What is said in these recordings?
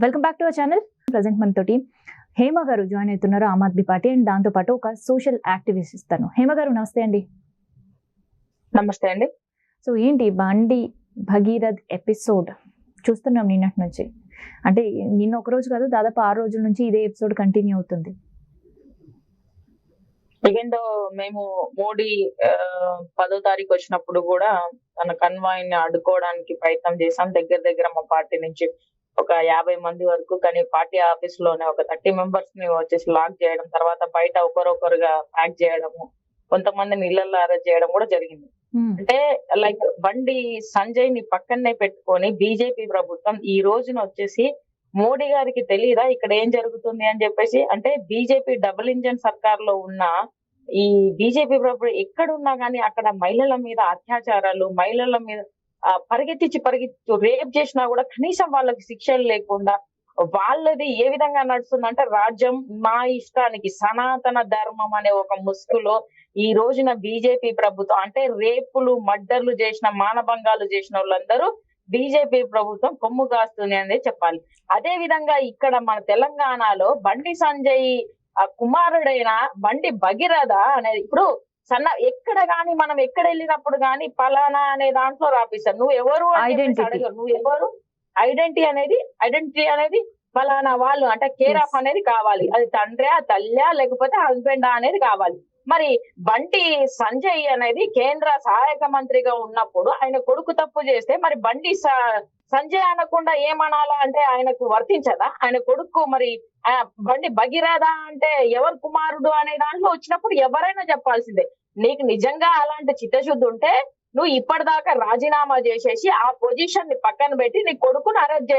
Welcome back to our channel. Present మనతోటి హేమ గారు join అవుతున్నారు, ఆమ్ ఆద్మీ పార్టీ, అండ్ దాంతో పాటు ఒక సోషల్ యాక్టివిస్ట్ ఇస్తాను. హేమ గారు నమస్తే అండి. నమస్తే అండి. సో ఏంటి బండి భగీరథ్ ఎపిసోడ్ చూస్తున్నాం నిన్నటి నుంచి, అంటే నిన్న ఒక రోజు కాదు, దాదాపు 6 రోజుల నుంచి ఇదే ఎపిసోడ్ కంటిన్యూ అవుతుంది. ఈవెందో మేము మోడీ 10వ తారీఖు వచ్చినప్పుడు కూడా తన కన్వాయ్ ని అడ్డుకోవడానికి ప్రయత్నం చేశాం. దగ్గర మా పార్టీ నుంచి ఒక 50 మంది వరకు, కానీ పార్టీ ఆఫీస్ లోనే ఒక 30 మెంబర్స్ ని వచ్చేసి లాక్ చేయడం, తర్వాత బయట ఒకరొకరుగా ప్యాక్ చేయడము, కొంతమందిని ఇళ్లలో అరెస్ట్ చేయడం కూడా జరిగింది. అంటే లైక్ బండి సంజయ్ ని పక్కనే పెట్టుకొని బీజేపీ ప్రభుత్వం ఈ రోజున వచ్చేసి మోడీ గారికి తెలియదా ఇక్కడ ఏం జరుగుతుంది అని చెప్పేసి, అంటే బీజేపీ డబుల్ ఇంజన్ సర్కార్ లో ఉన్న ఈ బీజేపీ ప్రభుత్వం ఎక్కడున్నా గానీ అక్కడ మహిళల మీద అత్యాచారాలు, మహిళల మీద పరిగెత్తి రేప్ చేసినా కూడా కనీసం వాళ్ళకి శిక్షలు లేకుండా వాళ్ళది ఏ విధంగా నడుస్తుందంటే రాజ్యం మా ఇష్టానికి సనాతన ధర్మం అనే ఒక ముసుగులో ఈ రోజున బీజేపీ ప్రభుత్వం, అంటే రేపులు మర్డర్లు చేసిన, మానభంగాలు చేసిన వాళ్ళందరూ బీజేపీ ప్రభుత్వం కొమ్ము కాస్తుంది అనేది చెప్పాలి. అదే విధంగా ఇక్కడ మన తెలంగాణలో బండి సంజయ్ కుమారుడైన బండి భగీరథ అనేది ఇప్పుడు ఎక్కడ గాని మనం ఎక్కడ వెళ్ళినప్పుడు గాని పలానా అనే దాంట్లో రాపిస్తారు. నువ్వు ఎవరు అడగరు, నువ్వు ఎవరు ఐడెంటిటీ అనేది పలానా వాళ్ళు, అంటే కేర్ ఆఫ్ అనేది కావాలి. అది తండ్రియా తల్లియా లేకపోతే హస్బెండా అనేది కావాలి. మరి బండి సంజయ్ అనేది కేంద్ర సహాయక మంత్రిగా ఉన్నప్పుడు ఆయన కొడుకు తప్పు చేస్తే మరి బండి సంజయ్ అనకుండా ఏమనాలా, అంటే ఆయనకు వర్తించదా? ఆయన కొడుకు మరి బండి భగీరథ అంటే ఎవరు కుమారుడు అనే దాంట్లో వచ్చినప్పుడు ఎవరైనా చెప్పాల్సిందే. నీకు నిజంగా అలాంటి చిత్తశుద్ధి ఉంటే నువ్వు ఇప్పటిదాకా రాజీనామా చేసేసి ఆ పొజిషన్ ని పక్కన పెట్టి నీ కొడుకును అరెస్ట్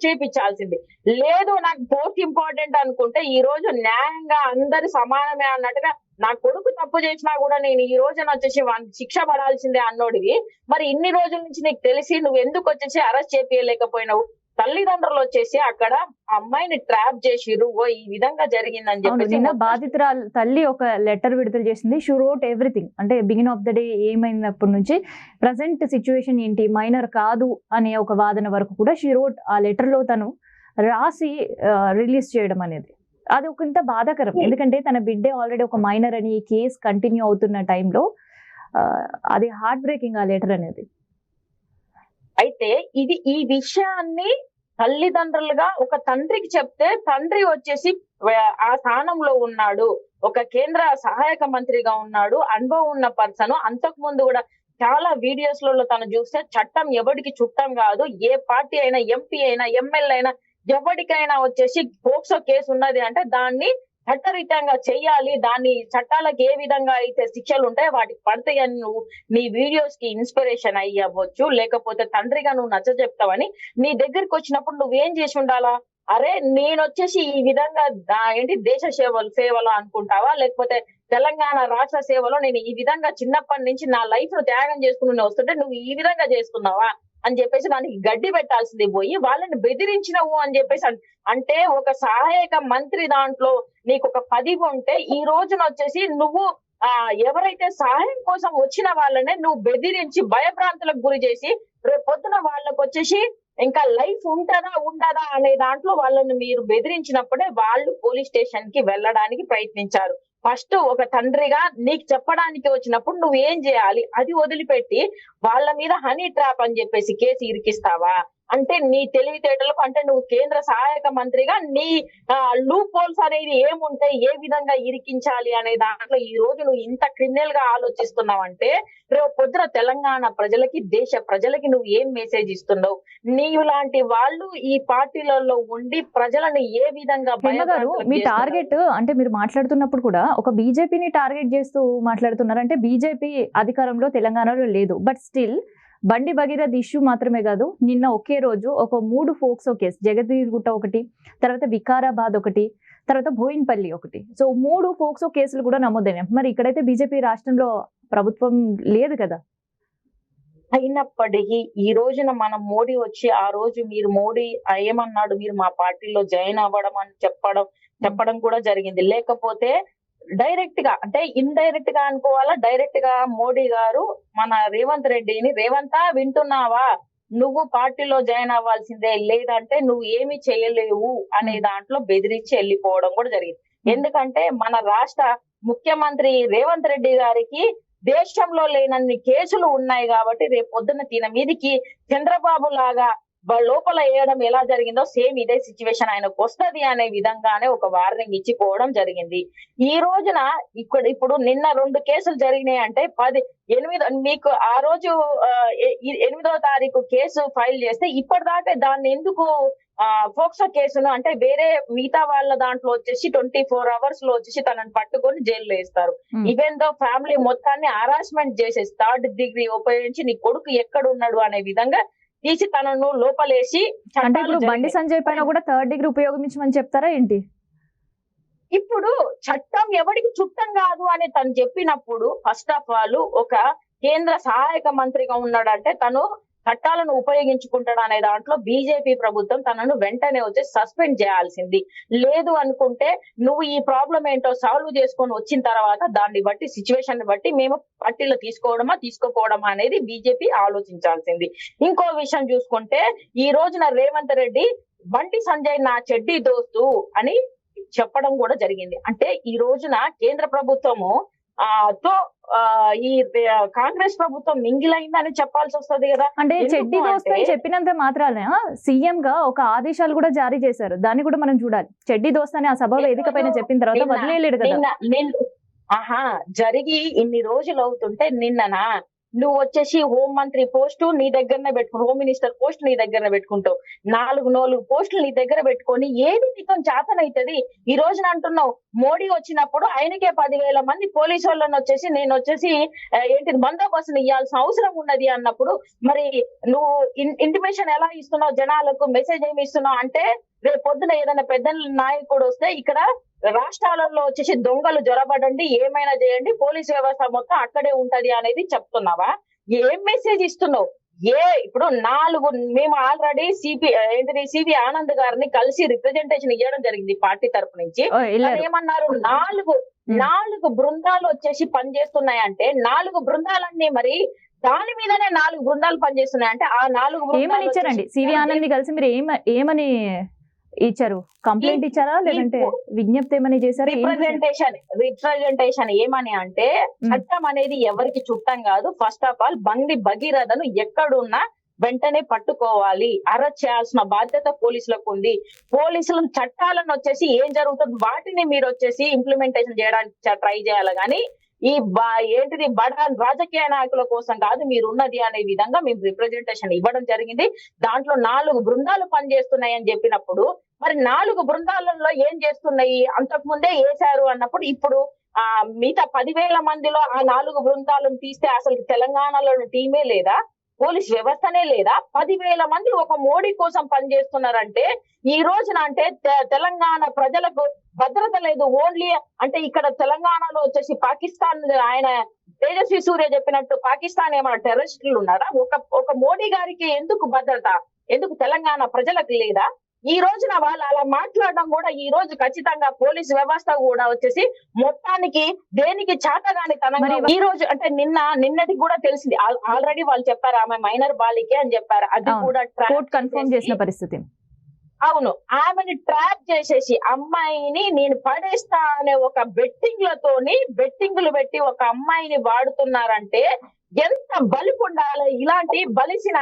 చేయించాల్సింది. లేదు నాకు పోస్ట్ ఇంపార్టెంట్ అనుకుంటే ఈ రోజు న్యాయంగా అందరు సమానమే అన్నట్టుగా నా కొడుకు తప్పు చేసినా కూడా నేను ఈ రోజున వచ్చేసి శిక్ష పడాల్సిందే అన్నోడివి. మరి ఇన్ని రోజుల నుంచి నీకు తెలిసి నువ్వు ఎందుకు వచ్చేసి అరెస్ట్ చేపియలేకపోయినావు? తల్లిదండ్రులు వచ్చేసి అక్కడ అమ్మాయిని ట్రాప్ చేసిరు, ఈ విధంగా జరిగిందని చెప్పేసి బాధితురాలు తల్లి ఒక లెటర్ విడుదల చేసింది. షీ రోట్ ఎవ్రీథింగ్, అంటే బిగిన్ ఆఫ్ ద డే ఏమైనప్పటి నుంచి ప్రజెంట్ సిచ్యువేషన్ ఏంటి, మైనర్ కాదు అనే ఒక వాదన వరకు కూడా షీ రోట్. ఆ లెటర్ లో తను రాసి రిలీజ్ చేయడం అనేది అది ఒక ఇంత బాధాకరం. ఎందుకంటే తన బిడ్డే ఆల్రెడీ ఒక మైనర్ అని కేసు కంటిన్యూ అవుతున్న టైంలో అది హార్ట్ బ్రేకింగ్ ఆ లెటర్ అనేది. అయితే ఈ విషయాన్ని తల్లిదండ్రులుగా ఒక తండ్రికి చెప్తే తండ్రి వచ్చేసి ఆ స్థానంలో ఉన్నాడు, ఒక కేంద్ర సహాయక మంత్రిగా ఉన్నాడు, అనుభవం ఉన్న పర్సన్. అంతకు ముందు కూడా చాలా వీడియోస్ లలో తను చూస్తే చట్టం ఎవరికి చుట్టం కాదు, ఏ పార్టీ అయినా, ఎంపీ అయినా, ఎమ్మెల్యే అయినా, ఎవరికైనా వచ్చేసి పోక్సో కేసు ఉన్నది అంటే దాన్ని చట్టరీత్యంగా చెయ్యాలి. దాన్ని చట్టాలకు ఏ విధంగా అయితే శిక్షలు ఉంటాయో వాటికి పడతాయని నువ్వు నీ వీడియోస్ కి ఇన్స్పిరేషన్ అయ్యవచ్చు, లేకపోతే తండ్రిగా నువ్వు నచ్చ చెప్తావని నీ దగ్గరికి వచ్చినప్పుడు నువ్వేం చేసి ఉండాలా? అరే నేను వచ్చేసి ఈ విధంగా దేశ సేవలు అనుకుంటావా, లేకపోతే తెలంగాణ రాష్ట్ర సేవలో నేను ఈ విధంగా చిన్నప్పటి నుంచి నా లైఫ్ ను త్యాగం చేసుకుని వస్తుంటే నువ్వు ఈ విధంగా చేసుకున్నావా అని చెప్పేసి దానికి గడ్డి పెట్టాల్సింది పోయి వాళ్ళని బెదిరించినవు అని చెప్పేసి అంటే ఒక సహాయక మంత్రి దాంట్లో నీకు ఒక 10 ఉంటే ఈ రోజున వచ్చేసి నువ్వు ఎవరైతే సహాయం కోసం వచ్చిన వాళ్ళనే నువ్వు బెదిరించి భయభ్రాంతులకు గురి చేసి రేపు పొద్దున వాళ్ళకు వచ్చేసి ఇంకా లైఫ్ ఉంటదా ఉండదా అనే దాంట్లో వాళ్ళని మీరు బెదిరించినప్పుడే వాళ్ళు పోలీస్ స్టేషన్ కి వెళ్ళడానికి ప్రయత్నించారు. ఫస్ట్ ఒక తండ్రిగా నీకు చెప్పడానికి వచ్చినప్పుడు నువ్వు ఏం చేయాలి? అది వదిలిపెట్టి వాళ్ళ మీద హనీ ట్రాప్ అని చెప్పేసి కేసు ఇరికిస్తావా? అంటే నీ తెలివితేటలకు, అంటే నువ్వు కేంద్ర సహాయక మంత్రిగా నీ లూప్ హోల్స్ అనేది ఏముంటాయి, ఏ విధంగా ఇరికించాలి అనే దాంట్లో ఈ రోజు నువ్వు ఇంత క్రిమినల్ గా ఆలోచిస్తున్నావు అంటే రేపు పొద్దున తెలంగాణ ప్రజలకి, దేశ ప్రజలకి నువ్వు ఏం మెసేజ్ ఇస్తున్నావు? నీవు లాంటి వాళ్ళు ఈ పార్టీలలో ఉండి ప్రజలను ఏ విధంగా మీ టార్గెట్, అంటే మీరు మాట్లాడుతున్నప్పుడు కూడా ఒక బీజేపీని టార్గెట్ చేస్తూ మాట్లాడుతున్నారు. అంటే బీజేపీ అధికారంలో తెలంగాణలో లేదు, బట్ స్టిల్ బండి భగీరథ్ ఇష్యూ మాత్రమే కాదు, నిన్న ఒకే రోజు ఒక 3 ఫోక్సో కేసు, జగదీగుట్ట ఒకటి, తర్వాత వికారాబాద్ ఒకటి, తర్వాత బోయిన్పల్లి ఒకటి, సో 3 ఫోక్సో కేసులు కూడా నమోదైనాయి. మరి ఇక్కడైతే బీజేపీ రాష్ట్రంలో ప్రభుత్వం లేదు కదా. అయినప్పటికీ ఈ రోజున మనం మోడీ వచ్చి ఆ రోజు మీరు మోడీ ఏమన్నాడు, మీరు మా పార్టీలో జాయిన్ అవ్వడం అని చెప్పడం కూడా జరిగింది. లేకపోతే డైరెక్ట్ గా, అంటే ఇండైరెక్ట్ గా అనుకోవాలా, డైరెక్ట్ గా మోడీ గారు మన రేవంత్ రెడ్డిని, రేవంతా వింటున్నావా, నువ్వు పార్టీలో జాయిన్ అవ్వాల్సిందే, లేదంటే నువ్వు ఏమి చేయలేవు అనే దాంట్లో బెదిరించి వెళ్ళిపోవడం కూడా జరిగింది. ఎందుకంటే మన రాష్ట్ర ముఖ్యమంత్రి రేవంత్ రెడ్డి గారికి దేశంలో లేనన్ని కేసులు ఉన్నాయి కాబట్టి రేపు పొద్దున్న తిన మీదికి చంద్రబాబు లాగా లోపల వేయడం ఎలా జరిగిందో సేమ్ ఇదే సిచ్యువేషన్ ఆయనకు వస్తది అనే విధంగానే ఒక వార్నింగ్ ఇచ్చిపోవడం జరిగింది. ఈ రోజున ఇప్పుడు నిన్న 2 కేసులు జరిగినాయి అంటే 8 మీకు ఆ రోజు 8వ తారీఖు కేసు ఫైల్ చేస్తే ఇప్పటిదాకా దాన్ని ఎందుకు ఫోక్సో కేసును అంటే వేరే మిగతా వాళ్ళ దాంట్లో వచ్చేసి 24 hours లో వచ్చేసి తనని పట్టుకొని జైల్లో వేస్తారు. ఈవెన్ దో ఫ్యామిలీ మొత్తాన్ని హరాస్మెంట్ చేసేసి 3rd degree ఉపయోగించి నీ కొడుకు ఎక్కడ ఉన్నాడు అనే విధంగా తీసి తనను లోపలేసి అంటే ఇప్పుడు బండి సంజయ్ పైన కూడా 3rd degree ఉపయోగించమని చెప్తారా ఏంటి? ఇప్పుడు చట్టం ఎవరికి చుట్టం కాదు అని తను చెప్పినప్పుడు ఫస్ట్ ఆఫ్ ఆల్ ఒక కేంద్ర సహాయక మంత్రిగా ఉన్నాడంటే తను చట్టాలను ఉపయోగించుకుంటాడు అనే దాంట్లో బీజేపీ ప్రభుత్వం తనను వెంటనే వచ్చి సస్పెండ్ చేయాల్సింది. లేదు అనుకుంటే నువ్వు ఈ ప్రాబ్లం ఏంటో సాల్వ్ చేసుకొని వచ్చిన తర్వాత దాన్ని బట్టి సిచ్యువేషన్ బట్టి మేము పార్టీలో తీసుకోకపోవడమా అనేది బీజేపీ ఆలోచించాల్సింది. ఇంకో విషయం చూసుకుంటే ఈ రోజున రేవంత్ రెడ్డి బండి సంజయ్ నా చెడ్డీ దోస్తు అని చెప్పడం కూడా జరిగింది. అంటే ఈ రోజున కేంద్ర ప్రభుత్వము ఈ కాంగ్రెస్ ప్రభుత్వం మింగిలైందని చెప్పాల్సి వస్తుంది కదా. అంటే చెడ్డి దోస్తు అని చెప్పినంత మాత్రాన సీఎం గా ఒక ఆదేశాలు కూడా జారీ చేశారు, దాన్ని కూడా మనం చూడాలి. చెడ్డి దోస్తు అని ఆ సభ వేదిక పైన చెప్పిన తర్వాత వదిలేయలేడు కదా. జరిగి ఇన్ని రోజులు అవుతుంటే నిన్ననా నువ్వు వచ్చేసి హోం మంత్రి పోస్టు నీ దగ్గరనే పెట్టుకుని హోమ్ మినిస్టర్ పోస్ట్ నీ దగ్గర పెట్టుకుంటావు, 4 పోస్టులు నీ దగ్గర పెట్టుకొని ఏది నీతో చేతనైతుంది. ఈ రోజున అంటున్నావు మోడీ వచ్చినప్పుడు ఆయనకే 10,000 మంది పోలీసు వాళ్ళని వచ్చేసి నేను వచ్చేసి ఏంటిది బందోబస్తుని ఇవ్వాల్సిన అవసరం ఉన్నది అన్నప్పుడు మరి నువ్వు ఇంటిమేషన్ ఎలా ఇస్తున్నావు, జనాలకు మెసేజ్ ఏమి ఇస్తున్నావు అంటే రేపు పొద్దున ఏదైనా పెద్ద నాయకుడు వస్తే ఇక్కడ రాష్ట్రాలలో వచ్చేసి దొంగలు జొరబడండి, ఏమైనా చేయండి, పోలీస్ వ్యవస్థ మొత్తం అక్కడే ఉంటది అనేది చెప్తున్నావా? ఏం మెసేజ్ ఇస్తున్నావు? ఇప్పుడు 4 మేము ఆల్రెడీ సిపి ఆనంద్ గారిని కలిసి రిప్రజెంటేషన్ ఇవ్వడం జరిగింది పార్టీ తరపు నుంచి. ఏమన్నారు, 4 బృందాలు వచ్చేసి పనిచేస్తున్నాయంటే 4 బృందాలన్నీ మరి దాని మీదనే 4 బృందాలు పనిచేస్తున్నాయి అంటే ఆ 4 బృందాలు ఇచ్చారండి. సివి ఆనంద్ కలిసి మీరు ఏమని ఇచ్చారు? కంప్లైంట్ ఇచ్చారా లేదంటే విజ్ఞప్తి ఏమని చేశారు? రిప్రజెంటేషన్ ఏమని అంటే చట్టం అనేది ఎవరికి చుట్టం కాదు. ఫస్ట్ ఆఫ్ ఆల్ బండి భగీరథను ఎక్కడున్నా వెంటనే పట్టుకోవాలి, అరెస్ట్ చేయాల్సిన బాధ్యత పోలీసులకు ఉంది. పోలీసులు చట్టాలను వచ్చేసి ఏం జరుగుతుంది వాటిని మీరు వచ్చేసి ఇంప్లిమెంటేషన్ చేయడానికి ట్రై చేయాలి కానీ ఈ బడా రాజకీయ నాయకుల కోసం కాదు మీరు ఉన్నది అనే విధంగా మేము రిప్రజెంటేషన్ ఇవ్వడం జరిగింది. దాంట్లో 4 బృందాలు పనిచేస్తున్నాయి అని చెప్పినప్పుడు మరి 4 బృందాలలో ఏం చేస్తున్నాయి, అంతకు ముందే వేశారు అన్నప్పుడు ఇప్పుడు మిగతా 10,000 మందిలో ఆ 4 బృందాలను తీస్తే అసలు తెలంగాణలో టీమే లేదా, పోలీస్ వ్యవస్థనే లేదా, 10,000 మంది ఒక మోడీ కోసం పనిచేస్తున్నారంటే ఈ రోజున అంటే తెలంగాణ ప్రజలకు భద్రత లేదు. ఓన్లీ అంటే ఇక్కడ తెలంగాణలో వచ్చేసి పాకిస్తాన్ ఆయన తేజస్వి సూర్య చెప్పినట్టు పాకిస్తాన్ ఏమైనా టెర్రరిస్టులు ఉన్నారా? ఒక మోడీ గారికి ఎందుకు భద్రత, ఎందుకు తెలంగాణ ప్రజలకు లేదా? ఈ రోజున వాళ్ళు అలా మాట్లాడడం కూడా ఈ రోజు ఖచ్చితంగా పోలీసు వ్యవస్థ కూడా వచ్చేసి మొత్తానికి దేనికి చేతగాని తనంగా ఈ రోజు అంటే నిన్నటి కూడా తెలిసింది. ఆల్రెడీ వాళ్ళు చెప్పారు ఆమె మైనర్ బాలికే అని చెప్పారు, అది కూడా కన్ఫర్మ్ చేసిన పరిస్థితి. అవును, ఆమెని ట్రాప్ చేసేసి అమ్మాయిని నేను పడేస్తా అనే ఒక బెట్టింగ్లు పెట్టి ఒక అమ్మాయిని వాడుతున్నారంటే ఎంత బలిపు ఉండాలి. ఇలాంటి బలిసిన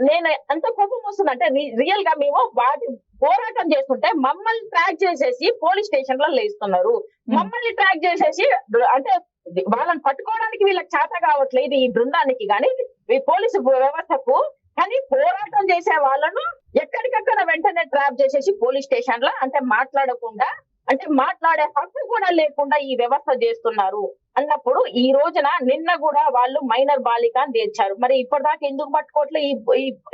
నేను ఎంత కోపం వస్తుంది అంటే రియల్ గా మేము వాటి పోరాటం చేస్తుంటే మమ్మల్ని ట్రాక్ చేసేసి పోలీస్ స్టేషన్ లో లేస్తున్నారు. మమ్మల్ని ట్రాక్ చేసేసి అంటే వాళ్ళని పట్టుకోవడానికి వీళ్ళకి చేత కావట్లేదు ఈ బృందానికి కానీ ఈ పోలీసు వ్యవస్థకు. కానీ పోరాటం చేసే వాళ్ళను ఎక్కడికక్కడ వెంటనే ట్రాప్ చేసేసి పోలీస్ స్టేషన్ లో అంటే మాట్లాడకుండా అంటే మాట్లాడే హక్కు కూడా లేకుండా ఈ వ్యవస్థ చేస్తున్నారు అన్నప్పుడు ఈ రోజున నిన్న కూడా వాళ్ళు మైనర్ బాలిక అని తెచ్చారు. మరి ఇప్పటిదాకా ఎందుకు పట్టుకోవట్లే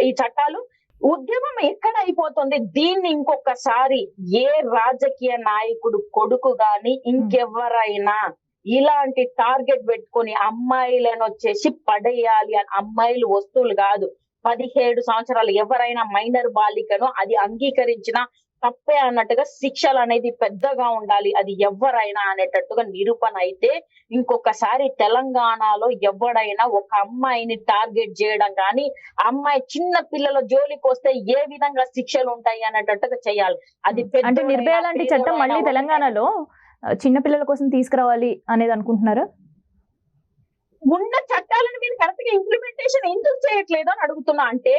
ఈ చట్టాలు? ఉద్యమం ఎక్కడ అయిపోతుంది? దీన్ని ఇంకొకసారి ఏ రాజకీయ నాయకుడు కొడుకు గాని ఇంకెవరైనా ఇలాంటి టార్గెట్ పెట్టుకొని అమ్మాయిలను వచ్చేసి పడేయాలి అని, అమ్మాయిలు వస్తువులు కాదు, 17 సంవత్సరాలు ఎవరైనా మైనర్ బాలికను అది అంగీకరించిన తప్పే అన్నట్టుగా శిక్షలు అనేది పెద్దగా ఉండాలి, అది ఎవరైనా అనేటట్టుగా నిరూపణ అయితే ఇంకొకసారి తెలంగాణలో ఎవడైనా ఒక అమ్మాయిని టార్గెట్ చేయడం కానీ, అమ్మాయి చిన్న పిల్లల జోలికి వస్తే ఏ విధంగా శిక్షలు ఉంటాయి అనేటట్టుగా చేయాలి. అది అంటే నిర్భయ లాంటి చట్టం మళ్ళీ తెలంగాణలో చిన్న పిల్లల కోసం తీసుకురావాలి అనేది అనుకుంటున్నారా? ఉన్న చట్టాలను మీరు కరెక్ట్ గా ఇంప్లిమెంటేషన్ ఎందుకు చేయట్లేదు అని అడుగుతున్నా. అంటే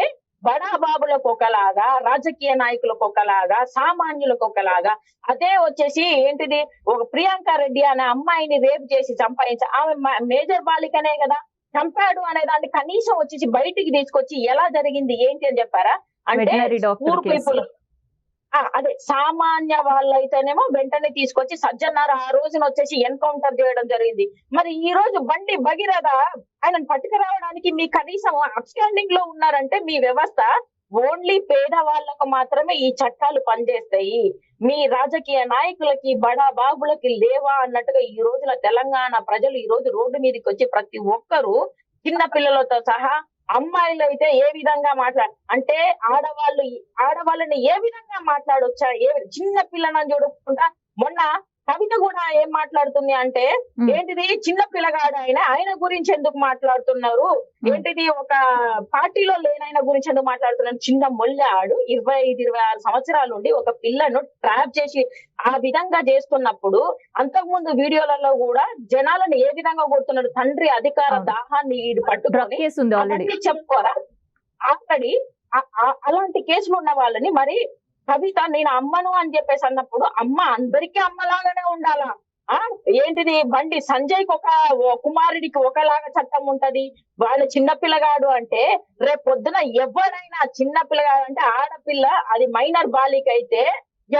బడా బాబులకు ఒకలాగా, రాజకీయ నాయకులకు ఒకలాగా, సామాన్యులకు ఒకలాగా, అదే వచ్చేసి ఏంటిది ఒక ప్రియాంక రెడ్డి అనే అమ్మాయిని రేపు చేసి చంపాయించి ఆమె మేజర్ బాలికనే కదా చంపాడు అనే దాన్ని కనీసం వచ్చేసి బయటికి తీసుకొచ్చి ఎలా జరిగింది ఏంటి అని చెప్పారా? అంటే వెటనరీ డాక్టర్ పూర్ పీపుల్ అదే సామాన్య వాళ్ళైతేనేమో వెంటనే తీసుకొచ్చి సజ్జన్నారు ఆ రోజున వచ్చేసి ఎన్కౌంటర్ చేయడం జరిగింది. మరి ఈ రోజు బండి భగీరథ ఆయనను పట్టుకురావడానికి మీ కనీసం అప్స్టాండింగ్ లో ఉన్నారంటే మీ వ్యవస్థ ఓన్లీ పేదవాళ్లకు మాత్రమే ఈ చట్టాలు పనిచేస్తాయి, మీ రాజకీయ నాయకులకి బడా బాబులకి లేవా అన్నట్టుగా ఈ రోజున తెలంగాణ ప్రజలు ఈ రోజు రోడ్డు మీదకి వచ్చి ప్రతి ఒక్కరు చిన్న పిల్లలతో సహా అమ్మాయిలు అయితే ఏ విధంగా అంటే ఆడవాళ్ళని ఏ విధంగా మాట్లాడొచ్చా, చిన్న పిల్లని చూడకుండా మొన్న కవిత కూడా ఏం మాట్లాడుతుంది అంటే ఏంటిది చిన్న పిల్లగాడు ఆయన గురించి ఎందుకు మాట్లాడుతున్నారు, ఏంటిది ఒక పార్టీలో లేనైన గురించి ఎందుకు మాట్లాడుతున్నారు, చిన్న మొల్లాడు 25-26 సంవత్సరాల నుండి ఒక పిల్లను ట్రాప్ చేసి ఆ విధంగా చేస్తున్నప్పుడు అంతకుముందు వీడియోలలో కూడా జనాలను ఏ విధంగా కొడుతున్నాడు, తండ్రి అధికార దాహాన్ని పట్టుకొని చెప్పుకోరా ఆల్రెడీ అలాంటి కేసులు ఉన్న వాళ్ళని మరి కవిత నేను అమ్మను అని చెప్పేసి అన్నప్పుడు అమ్మ అందరికీ అమ్మలాగానే ఉండాలా? ఏంటిది బండి సంజయ్కి ఒక కుమారుడికి ఒకలాగా చట్టం ఉంటది, వాళ్ళు చిన్న పిల్లగాడు అంటే రేపు పొద్దున ఎవరైనా చిన్న పిల్లగాడు అంటే ఆడపిల్ల అది మైనర్ బాలిక అయితే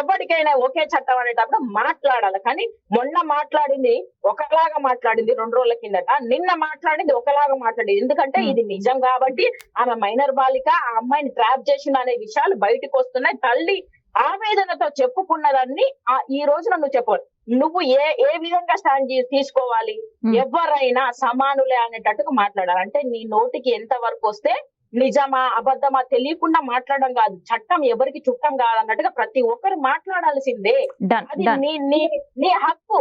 ఎవరికైనా ఒకే చట్టం అనేటప్పుడు మాట్లాడాలి. కానీ మొన్న మాట్లాడింది ఒకలాగా మాట్లాడింది 2 రోజుల కిందట, నిన్న మాట్లాడింది ఒకలాగా మాట్లాడింది. ఎందుకంటే ఇది నిజం కాబట్టి ఆమె మైనర్ బాలిక, ఆ అమ్మాయిని ట్రాప్ చేసిన అనే విషయాలు బయటకు వస్తున్నాయి. తల్లి ఆవేదనతో చెప్పుకున్నదాన్ని ఈ రోజున నువ్వు చెప్పాలి, నువ్వు ఏ విధంగా స్టాండ్ తీసుకోవాలి, ఎవరైనా సమానులే అనేటట్టుగా మాట్లాడాలి. అంటే నీ నోటికి ఎంత వరకు వస్తే నిజమా అబద్ధమా తెలియకుండా మాట్లాడడం కాదు, చట్టం ఎవరికి చుట్టం కాదన్నట్టుగా ప్రతి ఒక్కరు మాట్లాడాల్సిందే, అది నీ హక్కు.